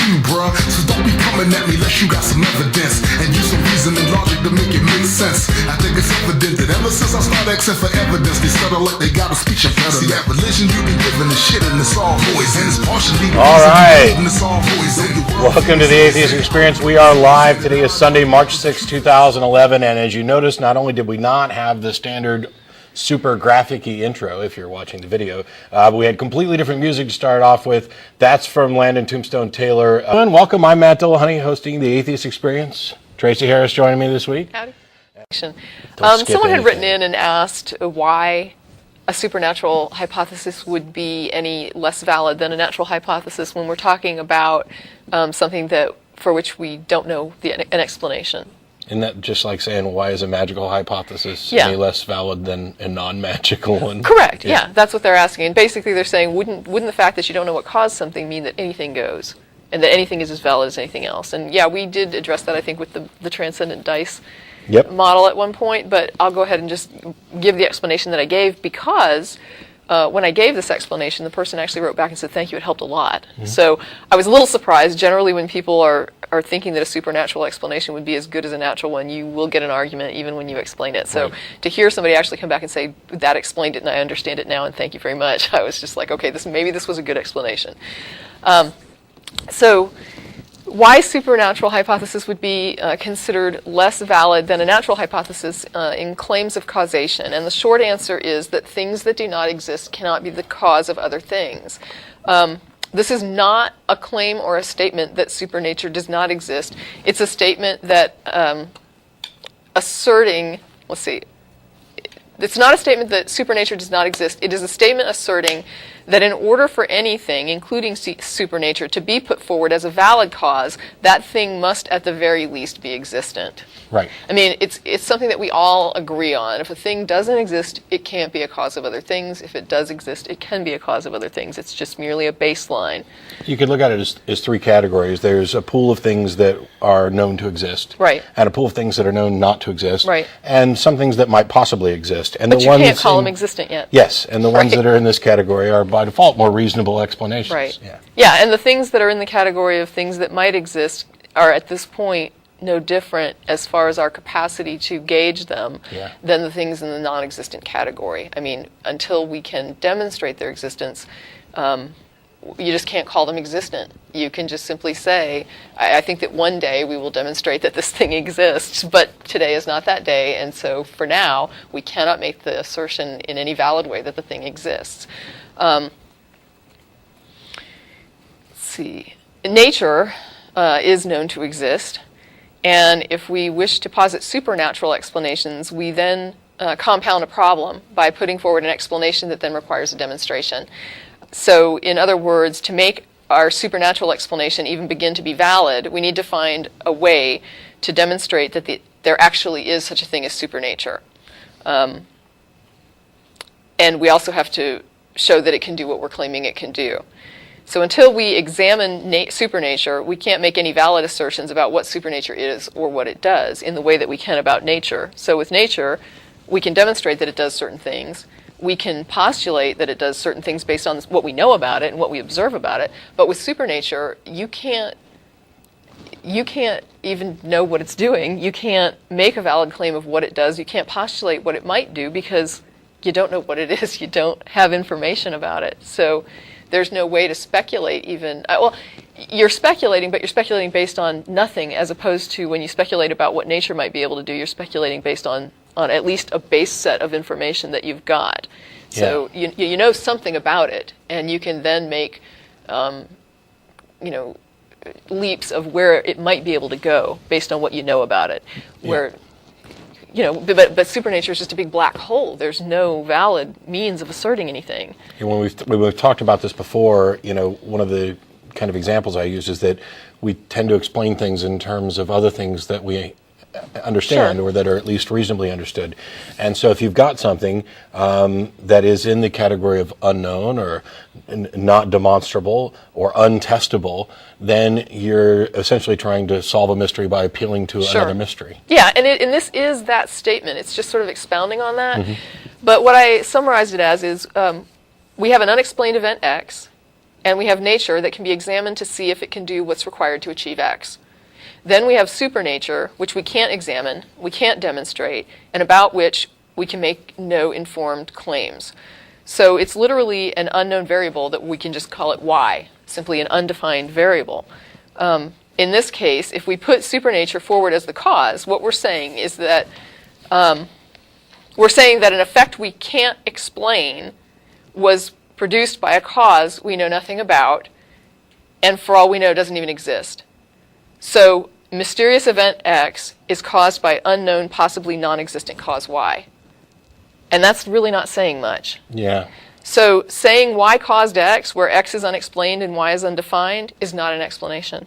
you, bruh. So don't be coming at me unless you got some evidence and use some reason and logic to make it make sense. I think it's evident that ever since I started asking for evidence, they stutter like they got a speech impediment. See, that religion you be giving is shit and it's all noise, and it's partially all right. And it's all noise. Welcome to the Atheist Experience. We are live. Today is Sunday, March 6, 2011, and as you notice, not only did we not have the standard super graphic-y intro, if you're watching the video, we had completely different music to start off with. That's from Landon Tombstone Taylor. And welcome, I'm Matt Dillahunty, hosting the Atheist Experience. Tracie Harris joining me this week. Howdy. Someone had written in and asked why a supernatural hypothesis would be any less valid than a natural hypothesis when we're talking about something that for which we don't know an explanation. Isn't that just like saying, why is a magical hypothesis any less valid than a non-magical one? Correct, yeah, that's what they're asking. And basically they're saying, wouldn't the fact that you don't know what caused something mean that anything goes, and that anything is as valid as anything else? And yeah, we did address that, I think, with the transcendent dice model at one point, but I'll go ahead and just give the explanation that I gave, because when I gave this explanation, the person actually wrote back and said, thank you, it helped a lot. Mm-hmm. So I was a little surprised. Generally, when people are thinking that a supernatural explanation would be as good as a natural one, you will get an argument even when you explain it. So to hear somebody actually come back and say, that explained it and I understand it now and thank you very much, I was just like, okay, maybe this was a good explanation. So why supernatural hypothesis would be considered less valid than a natural hypothesis in claims of causation. And the short answer is that things that do not exist cannot be the cause of other things. This is not a claim or a statement that supernature does not exist. It's a statement that asserting, it's not a statement that supernature does not exist. It is a statement asserting that in order for anything, including supernature, to be put forward as a valid cause, that thing must at the very least be existent. Right. I mean, it's something that we all agree on. If a thing doesn't exist, it can't be a cause of other things. If it does exist, it can be a cause of other things. It's just merely a baseline. You could look at it as three categories. There's a pool of things that are known to exist. Right. And a pool of things that are known not to exist. Right. And some things that might possibly exist. And but you can't call them existent yet. Yes, and the ones that are in this category are by default more reasonable explanations. Right. Yeah, and the things that are in the category of things that might exist are at this point no different as far as our capacity to gauge them than the things in the non-existent category. I mean, until we can demonstrate their existence, you just can't call them existent. You can just simply say, I think that one day we will demonstrate that this thing exists, but today is not that day, and so for now, we cannot make the assertion in any valid way that the thing exists. Nature is known to exist, and if we wish to posit supernatural explanations, we then compound a problem by putting forward an explanation that then requires a demonstration. So, in other words, to make our supernatural explanation even begin to be valid, we need to find a way to demonstrate that there actually is such a thing as supernature. And we also have to show that it can do what we're claiming it can do. So until we examine supernature, we can't make any valid assertions about what supernature is or what it does in the way that we can about nature. So with nature, we can demonstrate that it does certain things. We can postulate that it does certain things based on what we know about it and what we observe about it. But with supernature, you can't even know what it's doing. You can't make a valid claim of what it does. You can't postulate what it might do because you don't know what it is. You don't have information about it. So there's no way to speculate even. Well, you're speculating, but you're speculating based on nothing, as opposed to when you speculate about what nature might be able to do, you're speculating based on at least a base set of information that you've got. So you know something about it, and you can then make leaps of where it might be able to go based on what you know about it. Where but supernature is just a big black hole. There's no valid means of asserting anything. And when we've talked about this before, one of the kind of examples I use is that we tend to explain things in terms of other things that we understand or that are at least reasonably understood. And so if you've got something that is in the category of unknown or not demonstrable or untestable, then you're essentially trying to solve a mystery by appealing to another mystery. Yeah, and this is that statement. It's just sort of expounding on that. Mm-hmm. But what I summarized it as is we have an unexplained event X. and we have nature that can be examined to see if it can do what's required to achieve X. Then we have supernature, which we can't examine, we can't demonstrate, and about which we can make no informed claims. So it's literally an unknown variable that we can just call it Y, simply an undefined variable. In this case, if we put supernature forward as the cause, what we're saying is that an effect we can't explain was produced by a cause we know nothing about, and for all we know doesn't even exist. So mysterious event X is caused by unknown, possibly non-existent cause Y. And that's really not saying much. Yeah. So saying Y caused X, where X is unexplained and Y is undefined, is not an explanation.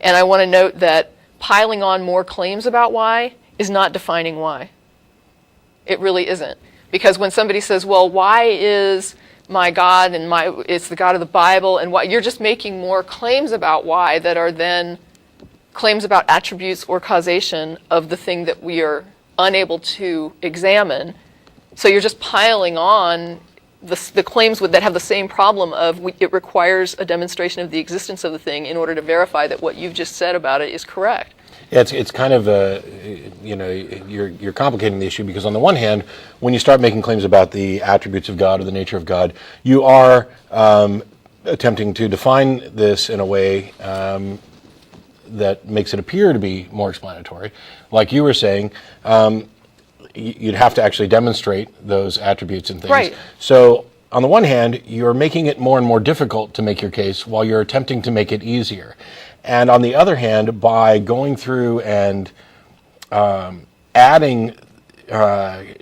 And I want to note that piling on more claims about Y is not defining Y. It really isn't. Because when somebody says, well, Y is my God and it's the God of the Bible, and Y, you're just making more claims about Y that are then claims about attributes or causation of the thing that we are unable to examine. So you're just piling on the claims that have the same problem of it requires a demonstration of the existence of the thing in order to verify that what you've just said about it is correct. Yeah, it's kind of you're complicating the issue, because on the one hand, when you start making claims about the attributes of God or the nature of God, you are attempting to define this in a way that makes it appear to be more explanatory. Like you were saying, you'd have to actually demonstrate those attributes and things. Right. So on the one hand, you're making it more and more difficult to make your case while you're attempting to make it easier. And on the other hand, by going through and adding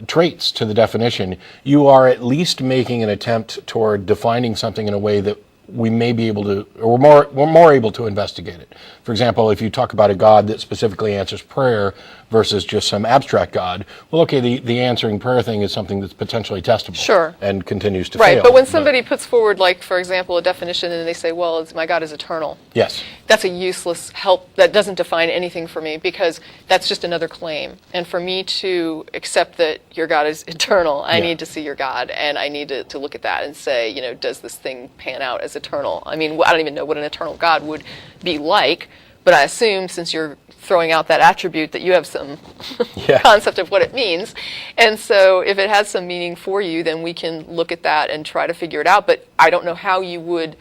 traits to the definition, you are at least making an attempt toward defining something in a way that we may be able to, or we're more able to investigate it. For example, if you talk about a God that specifically answers prayer versus just some abstract God, well, okay, the answering prayer thing is something that's potentially testable. Sure. And continues to Right, fail. but when somebody puts forward, like, for example, a definition and they say, well, my God is eternal. Yes. That's a useless help. That doesn't define anything for me, because that's just another claim. And for me to accept that your God is eternal, I need to see your God, and I need to look at that and say, does this thing pan out as eternal? I mean, I don't even know what an eternal God would be like, but I assume, since you're throwing out that attribute, that you have some concept of what it means. And so if it has some meaning for you, then we can look at that and try to figure it out. But I don't know how you would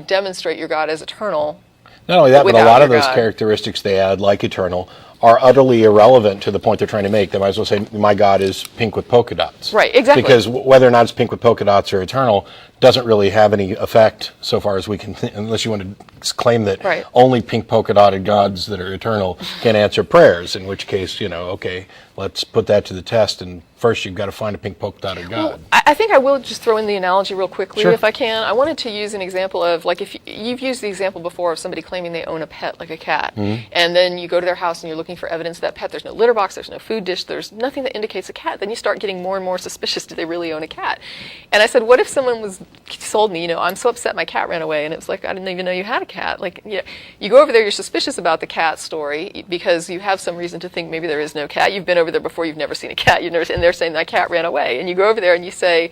demonstrate your God as eternal. Not only that, but a lot of those God. Characteristics they add, like eternal, are utterly irrelevant to the point they're trying to make. They might as well say, my God is pink with polka dots. Right, exactly. Because whether or not it's pink with polka dots or eternal doesn't really have any effect so far as we can, unless you want to claim that only pink polka dotted gods that are eternal can answer prayers, in which case, okay, let's put that to the test, and first you've got to find a pink polka dotted God. Well, I think I will just throw in the analogy real quickly, Sure. if I can. I wanted to use an example of, like, if you've used the example before of somebody claiming they own a pet, like a cat, and then you go to their house and you're looking for evidence of that pet. There's no litter box, there's no food dish, there's nothing that indicates a cat. Then you start getting more and more suspicious. Do they really own a cat? And I said, what if someone sold me, I'm so upset my cat ran away, and it was like, I didn't even know you had a cat. Like, you go over there, you're suspicious about the cat story because you have some reason to think maybe there is no cat. You've been over there before, you've never seen a cat, and they're saying that cat ran away. And you go over there and you say,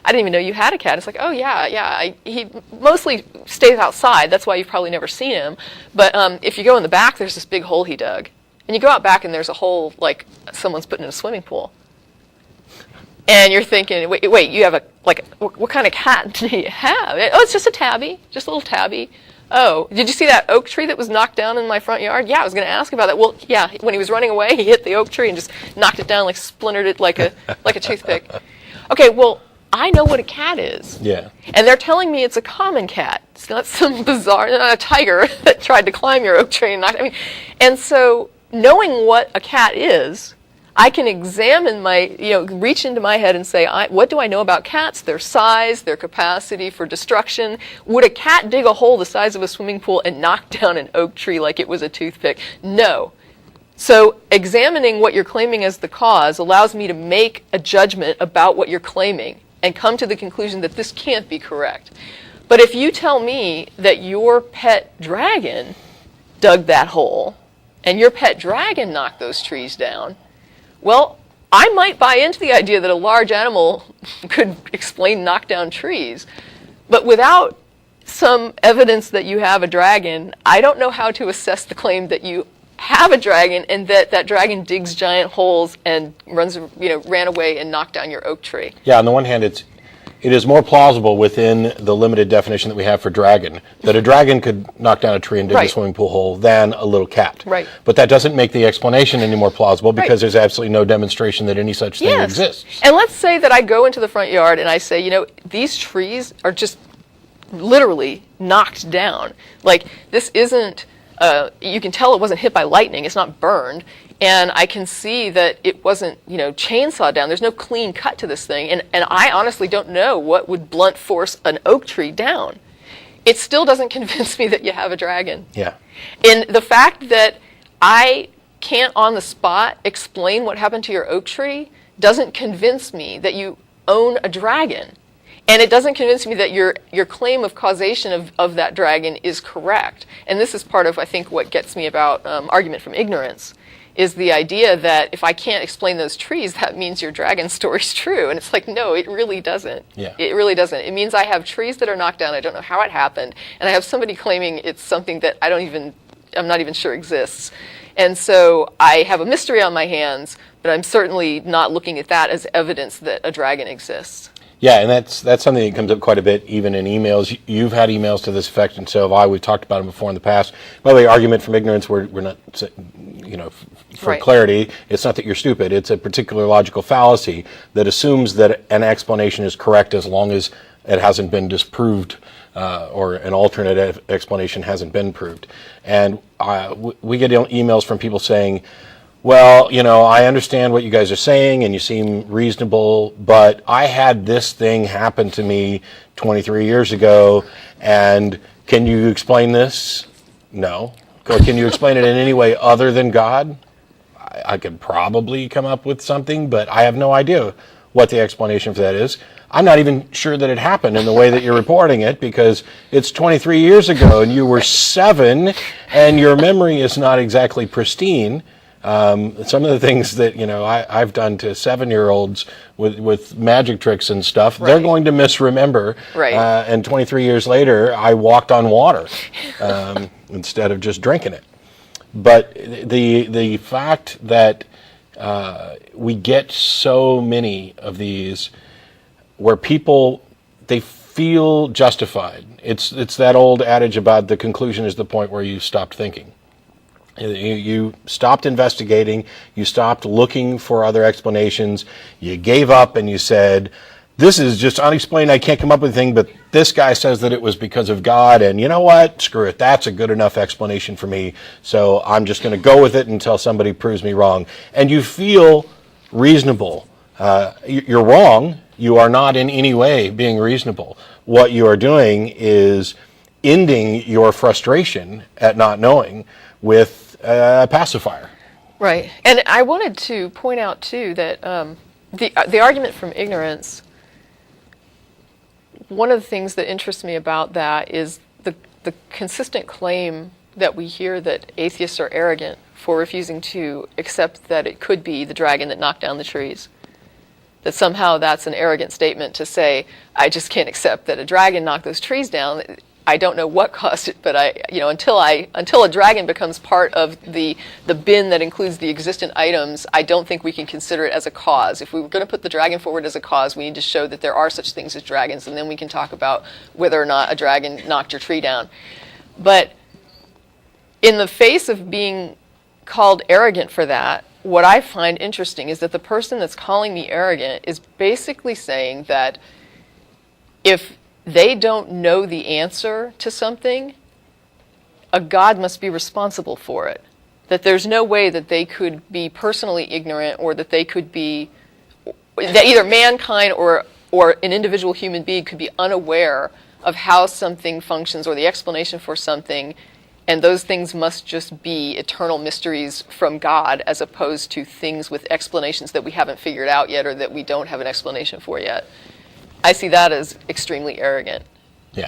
I didn't even know you had a cat. It's like, oh yeah, he mostly stays outside. That's why you've probably never seen him. But if you go in the back, there's this big hole he dug. And you go out back and there's a hole like someone's putting in a swimming pool. And you're thinking, wait, you have what kind of cat do you have? Oh, it's just a tabby, just a little tabby. Oh, did you see that oak tree that was knocked down in my front yard? Yeah, I was going to ask about that. Well, yeah, when he was running away, he hit the oak tree and just knocked it down, like splintered it like a toothpick. Okay, well, I know what a cat is. Yeah. And they're telling me it's a common cat. It's not some bizarre, not a tiger that tried to climb your oak tree and knock. And so knowing what a cat is, I can examine reach into my head and say, what do I know about cats? Their size, their capacity for destruction. Would a cat dig a hole the size of a swimming pool and knock down an oak tree like it was a toothpick? No. So examining what you're claiming as the cause allows me to make a judgment about what you're claiming and come to the conclusion that this can't be correct. But if you tell me that your pet dragon dug that hole and your pet dragon knocked those trees down, well, I might buy into the idea that a large animal could explain knockdown trees. But without some evidence that you have a dragon, I don't know how to assess the claim that you have a dragon and that dragon digs giant holes and ran away and knocked down your oak tree. Yeah, on the one hand, it is more plausible within the limited definition that we have for dragon that a dragon could knock down a tree and dig a swimming pool hole than a little cat. Right. But that doesn't make the explanation any more plausible because there's absolutely no demonstration that any such thing exists. And let's say that I go into the front yard and I say, these trees are just literally knocked down. Like, this isn't, you can tell it wasn't hit by lightning, it's not burned, and I can see that it wasn't, chainsawed down. There's no clean cut to this thing, and I honestly don't know what would blunt force an oak tree down. It still doesn't convince me that you have a dragon. Yeah. And the fact that I can't on the spot explain what happened to your oak tree doesn't convince me that you own a dragon. And it doesn't convince me that your claim of causation of that dragon is correct. And this is part of, I think, what gets me about argument from ignorance, is the idea that if I can't explain those trees, that means your dragon story's true. And it's like, no, it really doesn't. Yeah. It really doesn't. It means I have trees that are knocked down, I don't know how it happened, and I have somebody claiming it's something that I'm not even sure exists. And so I have a mystery on my hands, but I'm certainly not looking at that as evidence that a dragon exists. Yeah, and that's something that comes up quite a bit, even in emails. You've had emails to this effect, and so have I. We've talked about them before in the past. By the way, argument from ignorance, we're not, for clarity, it's not that you're stupid. It's a particular logical fallacy that assumes that an explanation is correct as long as it hasn't been disproved or an alternate explanation hasn't been proved. And we get emails from people saying, well, I understand what you guys are saying and you seem reasonable, but I had this thing happen to me 23 years ago, and can you explain this? No. Or can you explain it in any way other than God? I could probably come up with something, but I have no idea what the explanation for that is. I'm not even sure that it happened in the way that you're reporting it, because it's 23 years ago and you were 7 and your memory is not exactly pristine. Some of the things that I've done to 7-year-olds with magic tricks and stuff, they're going to misremember. Right. And 23 years later, I walked on water instead of just drinking it. But the fact that we get so many of these where people, they feel justified. It's that old adage about the conclusion is the point where you stopped thinking. You stopped investigating, you stopped looking for other explanations, you gave up and you said, this is just unexplained, I can't come up with anything, but this guy says that it was because of God, and you know what, screw it, that's a good enough explanation for me, so I'm just going to go with it until somebody proves me wrong. And you feel reasonable. You're wrong, you are not in any way being reasonable. What you are doing is ending your frustration at not knowing with a pacifier. Right. And I wanted to point out, too, that the argument from ignorance, one of the things that interests me about that is the consistent claim that we hear that atheists are arrogant for refusing to accept that it could be the dragon that knocked down the trees. That somehow that's an arrogant statement to say, I just can't accept that a dragon knocked those trees down. I don't know what caused it, but until a dragon becomes part of the bin that includes the existent items, I don't think we can consider it as a cause. If we were going to put the dragon forward as a cause, we need to show that there are such things as dragons, and then we can talk about whether or not a dragon knocked your tree down. But in the face of being called arrogant for that, what I find interesting is that the person that's calling me arrogant is basically saying that if they don't know the answer to something, a God must be responsible for it. That there's no way that they could be personally ignorant, or that they could be, that either mankind or an individual human being could be unaware of how something functions or the explanation for something, and those things must just be eternal mysteries from God, as opposed to things with explanations that we haven't figured out yet or that we don't have an explanation for yet. I see that as extremely arrogant. Yeah.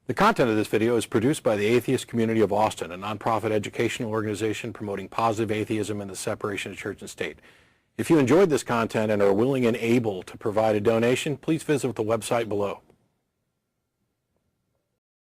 The content of this video is produced by the Atheist Community of Austin, a nonprofit educational organization promoting positive atheism and the separation of church and state. If you enjoyed this content and are willing and able to provide a donation, please visit the website below.